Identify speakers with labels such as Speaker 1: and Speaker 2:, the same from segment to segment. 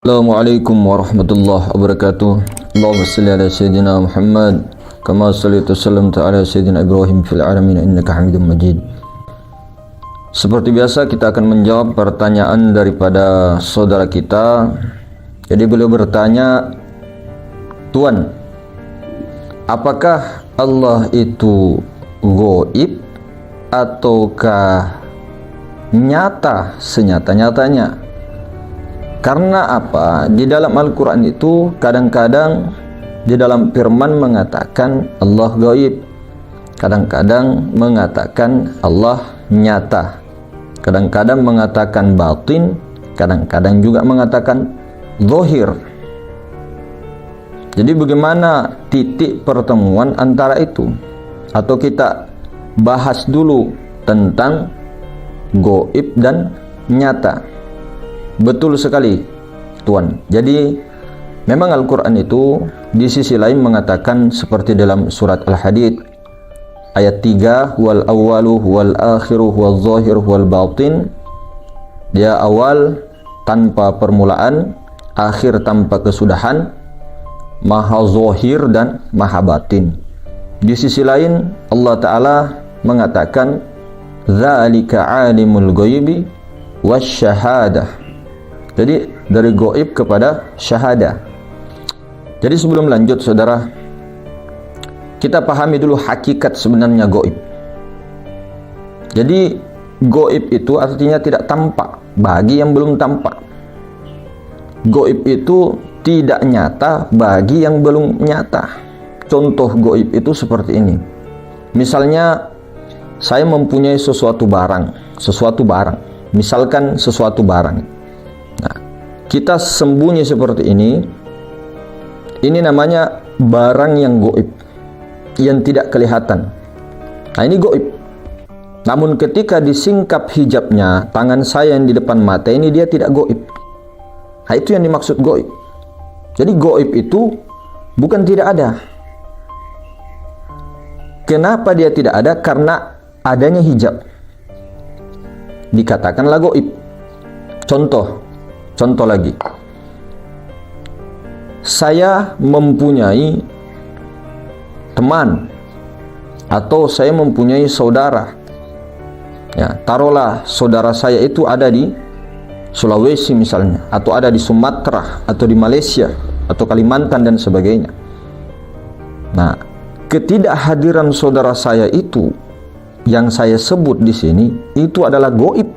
Speaker 1: Assalamualaikum warahmatullahi wabarakatuh. Allahumma salli ala sayyidina Muhammad kama sallaita sallamta ala sayyidina Ibrahim fil alamin innaka Hamidum Majid. Seperti biasa kita akan menjawab pertanyaan daripada saudara kita. Jadi beliau bertanya, Tuan, apakah Allah itu gaib ataukah nyata senyata-nyatanya? Karena apa? Di dalam Al-Quran itu kadang-kadang di dalam firman mengatakan Allah gaib, kadang-kadang mengatakan Allah nyata, kadang-kadang mengatakan batin, kadang-kadang juga mengatakan zahir. Jadi bagaimana titik pertemuan antara itu? Atau kita bahas dulu tentang gaib dan nyata. Betul sekali, Tuan. Jadi memang Al-Quran itu di sisi lain mengatakan seperti dalam surat Al-Hadid ayat 3, wal awwalu wal akhiru wal zahir wal batin. Dia awal tanpa permulaan, akhir tanpa kesudahan, maha zahir dan maha batin. Di sisi lain Allah Ta'ala mengatakan dzalika alimul ghaibi wasyahadah. Jadi dari gaib kepada syahadah. Jadi sebelum lanjut saudara, kita pahami dulu hakikat sebenarnya gaib. Jadi gaib itu artinya tidak tampak bagi yang belum tampak. Gaib itu tidak nyata bagi yang belum nyata. Contoh gaib itu seperti ini. Misalnya saya mempunyai sesuatu barang. Misalkan sesuatu barang. Nah, kita sembunyi seperti ini namanya barang yang gaib, yang tidak kelihatan. Nah, ini gaib. Namun ketika disingkap hijabnya, tangan saya yang di depan mata ini, dia tidak gaib. Nah, itu yang dimaksud gaib. Jadi gaib itu bukan tidak ada. Kenapa dia tidak ada? Karena adanya hijab. Dikatakanlah gaib. Contoh lagi, saya mempunyai teman atau saya mempunyai saudara. Ya, taruhlah saudara saya itu ada di Sulawesi misalnya, atau ada di Sumatera, atau di Malaysia, atau Kalimantan dan sebagainya. Nah, ketidakhadiran saudara saya itu yang saya sebut di sini itu adalah gaib.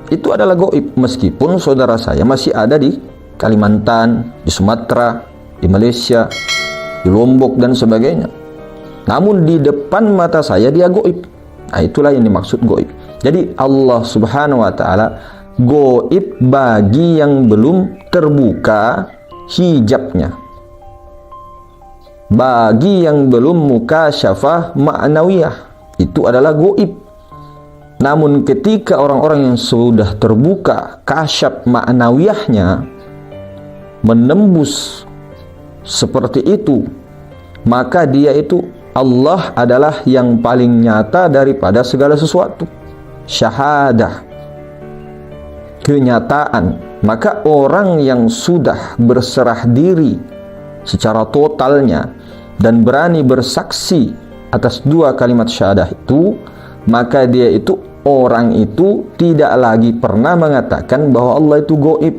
Speaker 1: Itu adalah gaib meskipun saudara saya masih ada di Kalimantan, di Sumatera, di Malaysia, di Lombok dan sebagainya. Namun di depan mata saya dia gaib. Nah, itulah yang dimaksud gaib. Jadi Allah Subhanahu wa taala gaib bagi yang belum terbuka hijabnya. Bagi yang belum mukasyafah ma'nawiyah, itu adalah gaib. Namun ketika orang-orang yang sudah terbuka kasyaf ma'nawiyahnya menembus seperti itu, maka dia itu Allah adalah yang paling nyata daripada segala sesuatu. Syahadah, kenyataan. Maka orang yang sudah berserah diri secara totalnya dan berani bersaksi atas dua kalimat syahadah itu, maka dia itu, orang itu tidak lagi pernah mengatakan bahwa Allah itu gaib.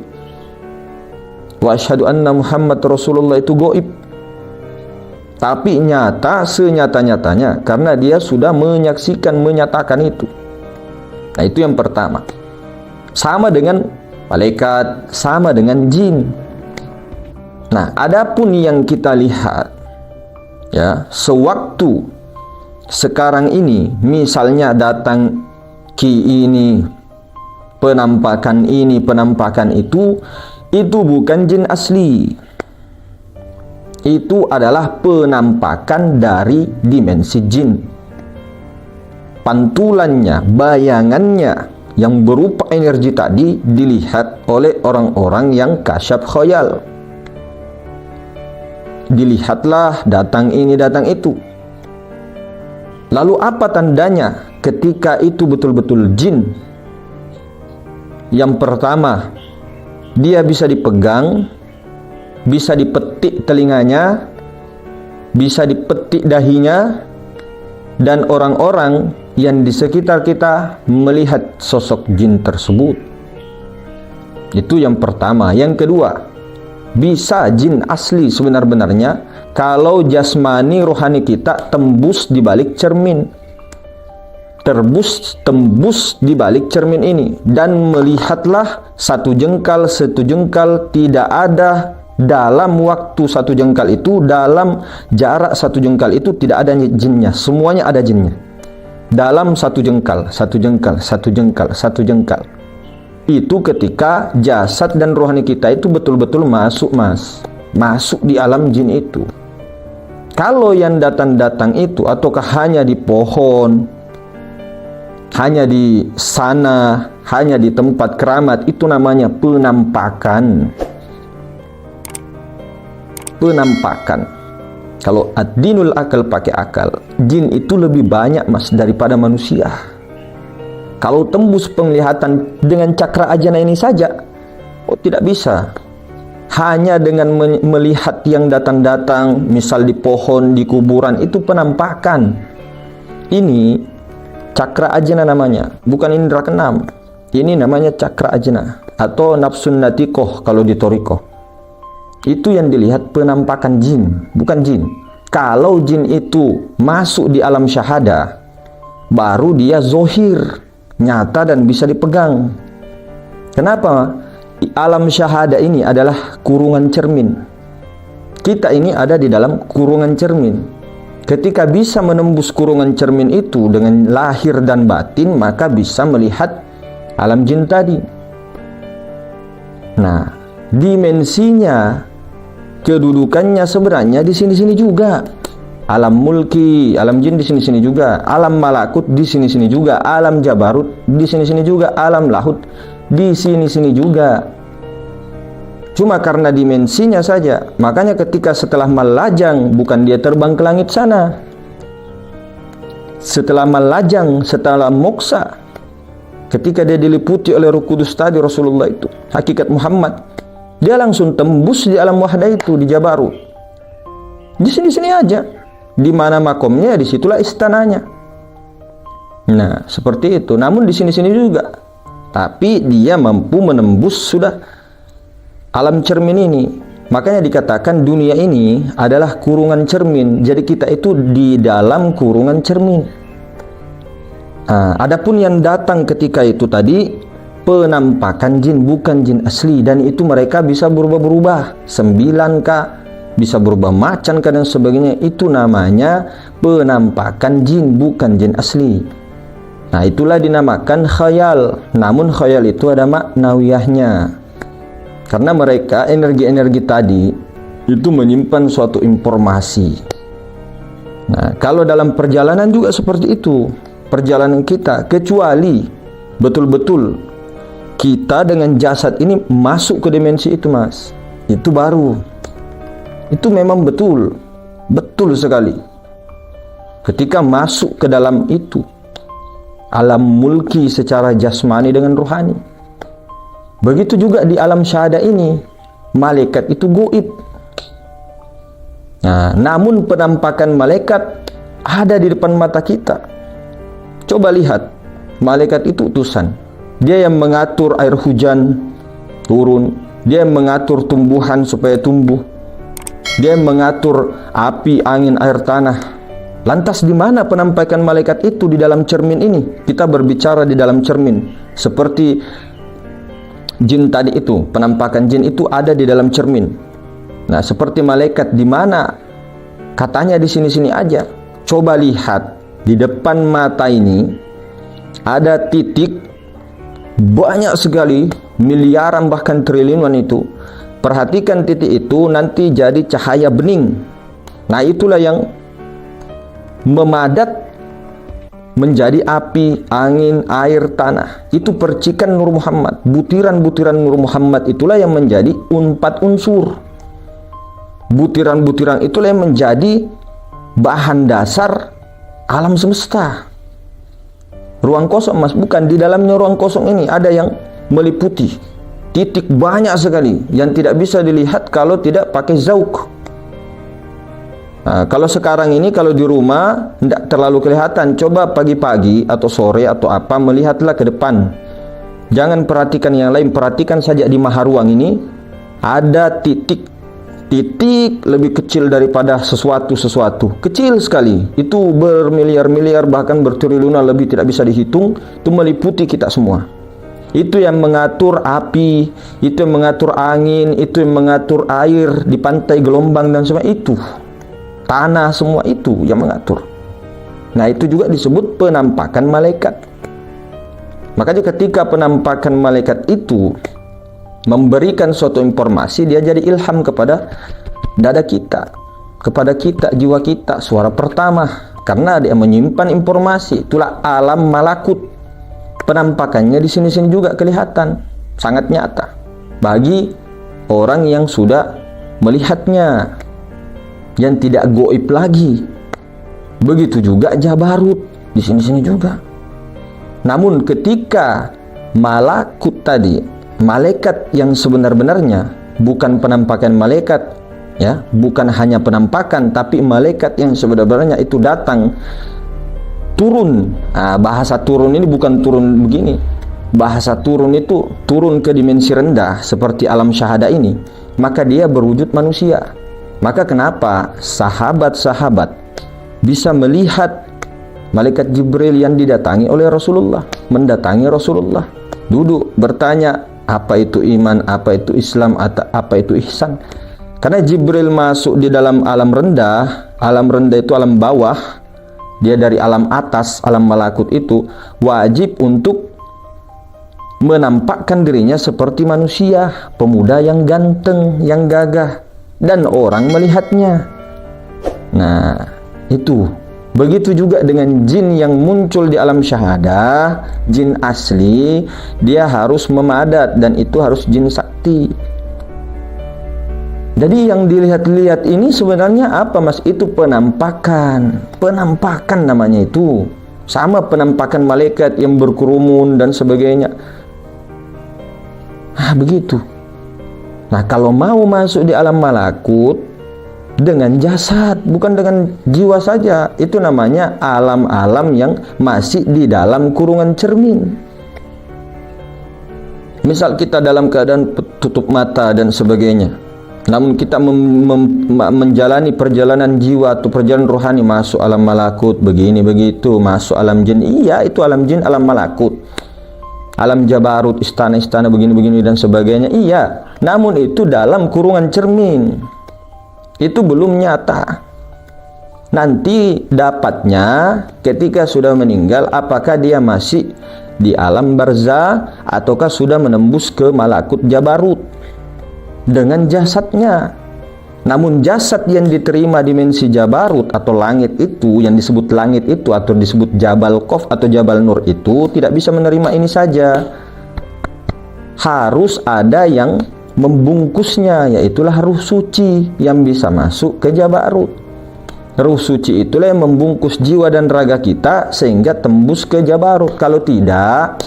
Speaker 1: Wa asyhadu anna Muhammad Rasulullah itu gaib. Tapi nyata senyata-nyatanya karena dia sudah menyaksikan, menyatakan itu. Nah, itu yang pertama. Sama dengan malaikat, sama dengan jin. Nah, adapun yang kita lihat ya, sewaktu sekarang ini misalnya datang ki ini, penampakan itu bukan jin asli. Itu adalah penampakan dari dimensi jin. Pantulannya, bayangannya yang berupa energi tadi dilihat oleh orang-orang yang kasyaf khayal. Dilihatlah datang ini, datang itu. Lalu apa tandanya ketika itu betul-betul jin? Yang pertama, Dia bisa dipegang, bisa dipetik telinganya, bisa dipetik dahinya, dan orang-orang yang di sekitar kita melihat sosok jin tersebut. Itu yang pertama. Yang kedua, bisa jin asli sebenar-benarnya kalau jasmani rohani kita tembus di balik cermin. Tembus di balik cermin ini, dan melihatlah satu jengkal tidak ada dalam waktu satu jengkal itu, dalam jarak satu jengkal itu tidak ada jinnya, semuanya ada jinnya. Dalam satu jengkal. Itu ketika jasad dan rohani kita itu betul-betul masuk, Mas. Masuk di alam jin itu. Kalau yang datang-datang itu ataukah hanya di pohon, hanya di sana, hanya di tempat keramat, itu namanya penampakan. Kalau ad-dinul akal, pakai akal, jin itu lebih banyak, Mas, daripada manusia. Kalau tembus penglihatan dengan cakra ajana ini saja, tidak bisa. Hanya dengan melihat yang datang-datang, misal di pohon, di kuburan, itu penampakan. Ini cakra ajna namanya, bukan indra keenam. Ini namanya cakra ajna atau nafsun natikoh kalau di torikoh. Itu yang dilihat penampakan jin, bukan jin. Kalau jin itu masuk di alam syahada, baru dia zohir, nyata dan bisa dipegang. Kenapa? Alam syahada ini adalah kurungan cermin. Kita ini ada di dalam kurungan cermin. Ketika bisa menembus kurungan cermin itu dengan lahir dan batin, maka bisa melihat alam jin tadi. Nah, dimensinya, kedudukannya sebenarnya di sini-sini juga. Alam mulki, alam jin di sini-sini juga, alam malakut di sini-sini juga, alam jabarut di sini-sini juga, alam lahut di sini-sini juga. Cuma karena dimensinya saja, makanya ketika setelah melajang, bukan dia terbang ke langit sana. Setelah melajang, setelah moksa, ketika dia diliputi oleh Ruh Kudus tadi, Rasulullah itu, hakikat Muhammad, dia langsung tembus di alam wahdah itu, di Jabarut. Di sini-sini aja. Di mana makomnya, disitulah istananya. Nah, seperti itu. Namun di sini-sini juga. Tapi dia mampu menembus sudah alam cermin ini. Makanya dikatakan dunia ini adalah kurungan cermin. Jadi kita itu di dalam kurungan cermin. Nah, adapun yang datang ketika itu tadi penampakan jin, bukan jin asli, dan itu mereka bisa berubah-berubah, 9K, bisa berubah macan dan sebagainya. Itu namanya penampakan jin, bukan jin asli. Nah, itulah dinamakan khayal. Namun khayal itu ada maknawiyahnya, karena mereka energi-energi tadi itu menyimpan suatu informasi. Nah, kalau dalam perjalanan juga seperti itu, perjalanan kita, kecuali betul-betul kita dengan jasad ini masuk ke dimensi itu, Mas, itu baru. Itu memang betul sekali. Ketika masuk ke dalam itu, alam mulki secara jasmani dengan rohani. Begitu juga di alam syahada ini, malaikat itu goib. Nah, namun penampakan malaikat ada di depan mata kita. Coba lihat, malaikat itu utusan. Dia yang mengatur air hujan turun, dia yang mengatur tumbuhan supaya tumbuh, dia yang mengatur api, angin, air, tanah. Lantas di mana penampakan malaikat itu di dalam cermin ini? Kita berbicara di dalam cermin. Seperti jin tadi itu, penampakan jin itu ada di dalam cermin. Nah, seperti malaikat di mana? Katanya di sini-sini aja. Coba lihat di depan mata ini ada titik banyak sekali, miliaran bahkan triliunan itu. Perhatikan titik itu nanti jadi cahaya bening. Nah, itulah yang memadat menjadi api, angin, air, tanah. Itu percikan Nur Muhammad. Butiran-butiran Nur Muhammad itulah yang menjadi 4 unsur. Butiran-butiran itulah yang menjadi bahan dasar alam semesta. Ruang kosong, Mas, bukan di dalamnya ruang kosong ini ada yang meliputi. titik banyak sekali yang tidak bisa dilihat kalau tidak pakai zauk. Nah, kalau sekarang ini kalau di rumah tidak terlalu kelihatan, coba pagi-pagi atau sore atau apa, melihatlah ke depan. Jangan perhatikan yang lain, perhatikan saja di maha ruang ini ada titik lebih kecil daripada sesuatu, kecil sekali, itu bermiliar-miliar bahkan bertriliunan lebih, tidak bisa dihitung, itu meliputi kita semua. Itu yang mengatur api, itu yang mengatur angin, itu yang mengatur air di pantai, gelombang dan semua itu, tanah, semua itu yang mengatur. Nah, itu juga disebut penampakan malaikat. Makanya ketika penampakan malaikat itu memberikan suatu informasi, dia jadi ilham kepada dada kita, kepada kita, jiwa kita, suara pertama, karena dia menyimpan informasi. Itulah alam malakut. Penampakannya di sini-sini juga kelihatan, sangat nyata bagi orang yang sudah melihatnya, yang tidak goib lagi. Begitu juga Jabarut di sini-sini juga. Namun ketika malakut tadi, malaikat yang sebenar-benarnya, bukan penampakan malaikat, ya, bukan hanya penampakan, tapi malaikat yang sebenarnya itu datang, turun. Nah, bahasa turun ini bukan turun begini. Bahasa turun itu turun ke dimensi rendah seperti alam syahada ini, maka dia berwujud manusia. Maka kenapa sahabat-sahabat bisa melihat malaikat Jibril yang didatangi oleh Rasulullah, mendatangi Rasulullah, duduk bertanya, apa itu iman, apa itu Islam, apa itu ihsan. Karena Jibril masuk di dalam alam rendah itu alam bawah, dia dari alam atas, alam malakut itu wajib untuk menampakkan dirinya seperti manusia, pemuda yang ganteng, yang gagah, dan orang melihatnya. Nah, itu. Begitu juga dengan jin yang muncul di alam syahadah, jin asli, dia harus memadat, dan itu harus jin sakti. Jadi yang dilihat-lihat ini sebenarnya apa, Mas? Itu penampakan namanya itu. Sama penampakan malaikat yang berkerumun dan sebagainya. Nah, begitu. Nah, kalau mau masuk di alam malakut dengan jasad, bukan dengan jiwa saja, itu namanya alam-alam yang masih di dalam kurungan cermin. Misal kita dalam keadaan tutup mata dan sebagainya, namun kita menjalani perjalanan jiwa atau perjalanan rohani masuk alam malakut, begini begitu, masuk alam jin, iya itu alam jin, alam malakut, alam Jabarut, istana-istana begini-begini dan sebagainya, iya, namun itu dalam kurungan cermin. Itu belum nyata. Nanti dapatnya ketika sudah meninggal, apakah dia masih di alam barzah ataukah sudah menembus ke malakut Jabarut dengan jasadnya. Namun jasad yang diterima dimensi Jabarut atau langit itu, yang disebut langit itu atau disebut Jabal Qaf atau Jabal Nur itu tidak bisa menerima ini saja. Harus ada yang membungkusnya, yaitulah ruh suci yang bisa masuk ke Jabarut. Ruh suci itulah yang membungkus jiwa dan raga kita sehingga tembus ke Jabarut. Kalau tidak,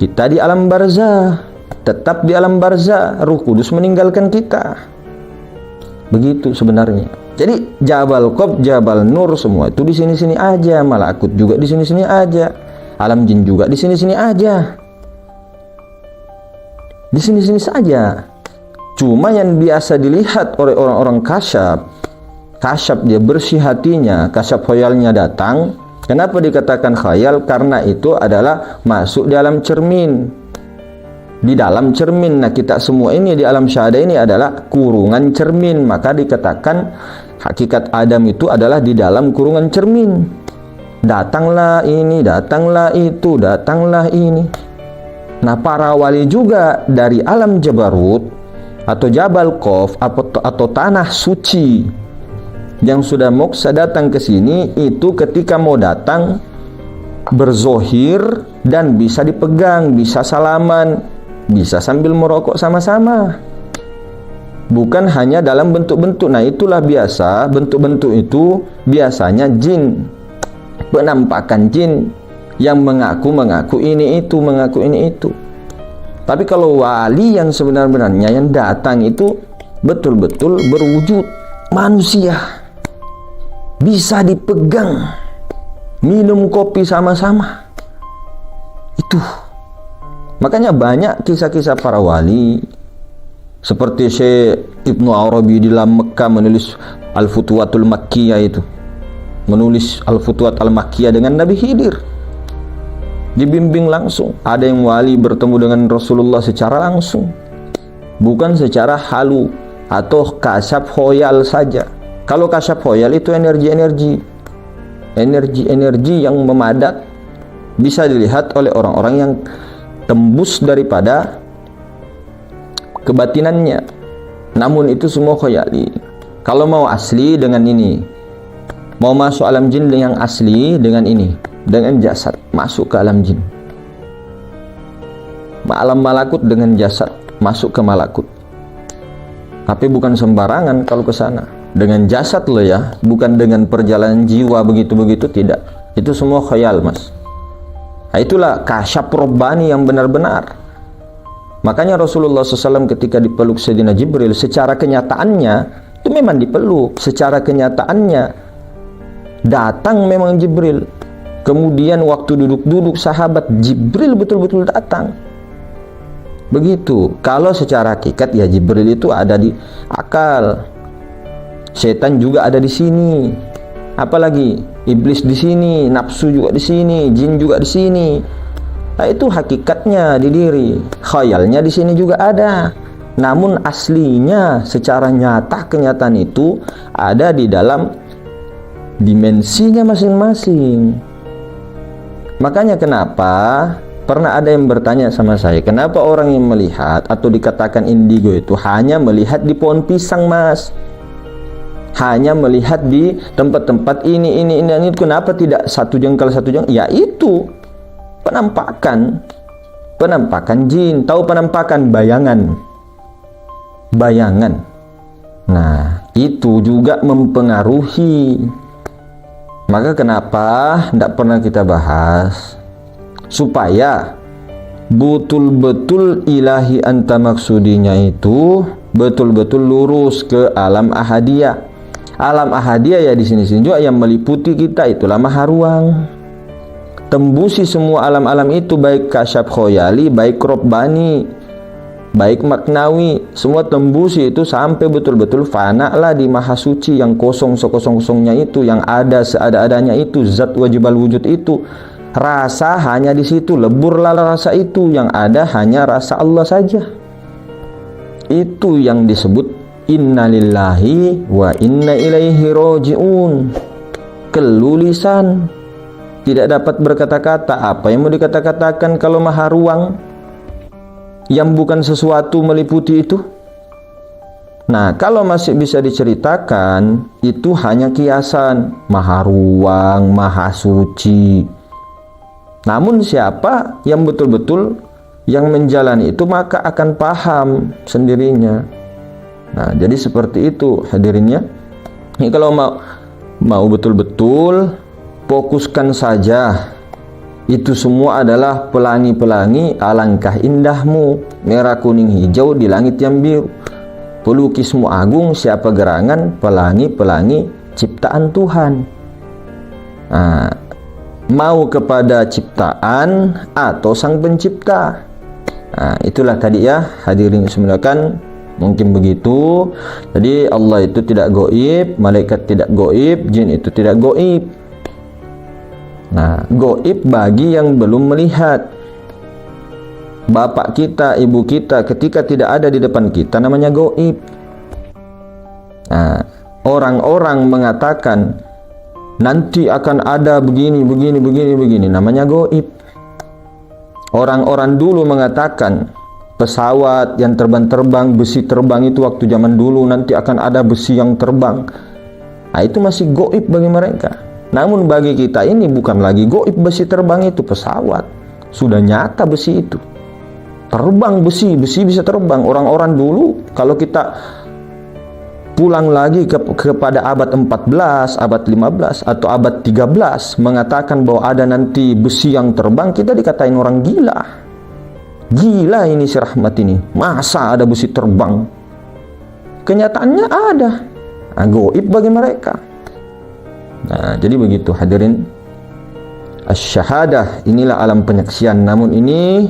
Speaker 1: kita di alam barzah, tetap di alam barzah, Ruh Kudus meninggalkan kita. Begitu sebenarnya. Jadi Jabal Qaf, Jabal Nur semua itu di sini-sini aja, malakut juga di sini-sini aja, alam jin juga di sini-sini aja. Di sini-sini saja. Cuma yang biasa dilihat oleh orang-orang kasyaf dia bersih hatinya, kasyaf khayalnya datang. Kenapa dikatakan khayal? Karena itu adalah masuk di alam cermin. Di dalam cermin. Nah, kita semua ini di alam syahadah ini adalah kurungan cermin. Maka dikatakan hakikat Adam itu adalah di dalam kurungan cermin. Datanglah ini, datanglah itu, datanglah ini. Nah, para wali juga dari alam Jabarut atau Jabal Qaf atau tanah suci yang sudah moksa datang ke sini, itu ketika mau datang berzohir dan bisa dipegang, bisa salaman, bisa sambil merokok sama-sama. Bukan hanya dalam bentuk-bentuk. Nah, itulah biasa, bentuk-bentuk itu biasanya jin, penampakan jin yang mengaku ini itu, mengaku ini itu. Tapi kalau wali yang sebenarnya yang datang itu betul-betul berwujud manusia, bisa dipegang, minum kopi sama-sama. Itu makanya banyak kisah-kisah para wali, seperti Syekh Ibnu Arabi di dalam Mekah menulis Al-Futuwatul Makkiyah itu, menulis Al-Futuwat Al-Makkiyah dengan Nabi Khidir, dibimbing langsung. Ada yang wali bertemu dengan Rasulullah secara langsung, bukan secara halu atau kasyaf khoyal saja. Kalau kasyaf khoyal itu energi-energi yang memadat, bisa dilihat oleh orang-orang yang tembus daripada kebatinannya. Namun itu semua khoyali. Kalau mau asli dengan ini, mau masuk alam jin yang asli dengan ini, dengan jasad masuk ke alam jin, alam malakut dengan jasad masuk ke malakut. Tapi bukan sembarangan kalau ke sana, dengan jasad loh ya, bukan dengan perjalanan jiwa begitu-begitu, tidak. Itu semua khayal, Mas. Nah, itulah kasyaf robbani yang benar-benar. Makanya Rasulullah SAW ketika dipeluk Sayyidina Jibril, secara kenyataannya itu memang dipeluk, secara kenyataannya datang memang Jibril. Kemudian waktu duduk-duduk sahabat, Jibril betul-betul datang. Begitu. Kalau secara hakikat ya Jibril itu ada di akal, setan juga ada di sini, apalagi iblis di sini, nafsu juga di sini, jin juga di sini. Nah, itu hakikatnya di diri, khayalnya di sini juga ada. Namun aslinya secara nyata, kenyataan itu ada di dalam dimensinya masing-masing. Makanya kenapa pernah ada yang bertanya sama saya, kenapa orang yang melihat atau dikatakan indigo itu hanya melihat di pohon pisang, Mas? Hanya melihat di tempat-tempat ini, kenapa tidak satu jengkal satu jengkal? Ya itu penampakan jin. Tahu penampakan bayangan. Nah, itu juga mempengaruhi. Maka kenapa tidak pernah kita bahas, supaya betul-betul ilahi anta maksudinya itu betul-betul lurus ke alam ahadiyah. Alam ahadiyah ya di sini juga yang meliputi kita, itulah maha ruang. Tembusi semua alam-alam itu, baik kasyaf khoyali, baik robbani, baik maknawi, semua tembusi itu sampai betul-betul fana lah di maha suci yang kosong sekosong-kosongnya itu, yang ada seada-adanya itu, zat wajibal wujud itu. Rasa hanya di situ, leburlah rasa itu, yang ada hanya rasa Allah saja. Itu yang disebut inna lillahi wa inna ilaihi roji'un. Kelulisan, tidak dapat berkata-kata. Apa yang mau dikata-katakan kalau maha ruang yang bukan sesuatu meliputi itu? Nah, kalau masih bisa diceritakan, itu hanya kiasan, maha ruang, maha suci. Namun siapa yang betul-betul yang menjalani itu, maka akan paham sendirinya. Nah, jadi seperti itu hadirinnya. Ini kalau mau betul-betul fokuskan saja, itu semua adalah pelangi-pelangi alangkah indahmu, merah kuning hijau di langit yang biru. Pelukismu agung, siapa gerangan pelangi-pelangi ciptaan Tuhan. Nah, mau kepada ciptaan atau sang pencipta. Nah, itulah tadi ya hadirin semuanya, mungkin begitu. Jadi Allah itu tidak goib, malaikat tidak goib, jin itu tidak goib. Nah, goib bagi yang belum melihat. Bapak kita, ibu kita ketika tidak ada di depan kita namanya goib. Nah, orang-orang mengatakan nanti akan ada begini, namanya goib. Orang-orang dulu mengatakan pesawat yang terbang-terbang, besi terbang itu waktu zaman dulu nanti akan ada besi yang terbang. Nah, itu masih goib bagi mereka. Namun bagi kita ini bukan lagi goib besi terbang itu, pesawat. Sudah nyata besi itu. Terbang besi bisa terbang. Orang-orang dulu kalau kita pulang lagi kepada abad 14, abad 15 atau abad 13 mengatakan bahwa ada nanti besi yang terbang, kita dikatain orang gila. Gila ini si Rahmat ini, masa ada besi terbang? Kenyataannya ada, goib bagi mereka. Nah, jadi begitu hadirin. Asy-syahadah, inilah alam penyaksian. Namun ini,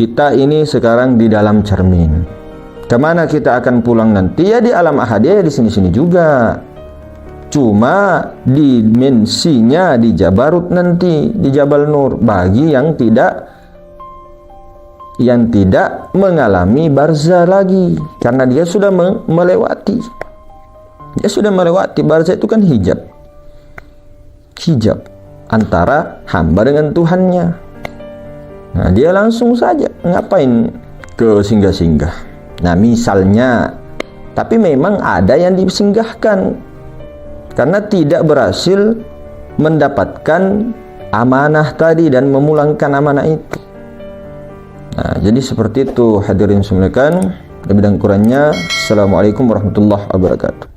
Speaker 1: kita ini sekarang di dalam cermin. Kemana kita akan pulang nanti? Ya di alam ahadiyah, ya di sini-sini juga. Cuma dimensinya di Jabarut nanti, di Jabal Nur, bagi yang tidak mengalami barzah lagi, karena dia sudah melewati. Dia sudah melewati barzah, itu kan hijab antara hamba dengan Tuhannya. Nah, dia langsung saja ngapain ke singgah-singgah. Nah, misalnya, tapi memang ada yang disinggahkan karena tidak berhasil mendapatkan amanah tadi dan memulangkan amanah itu. Nah, jadi seperti itu hadirin sekalian. Lebih dan kurangnya, Assalamualaikum warahmatullahi wabarakatuh.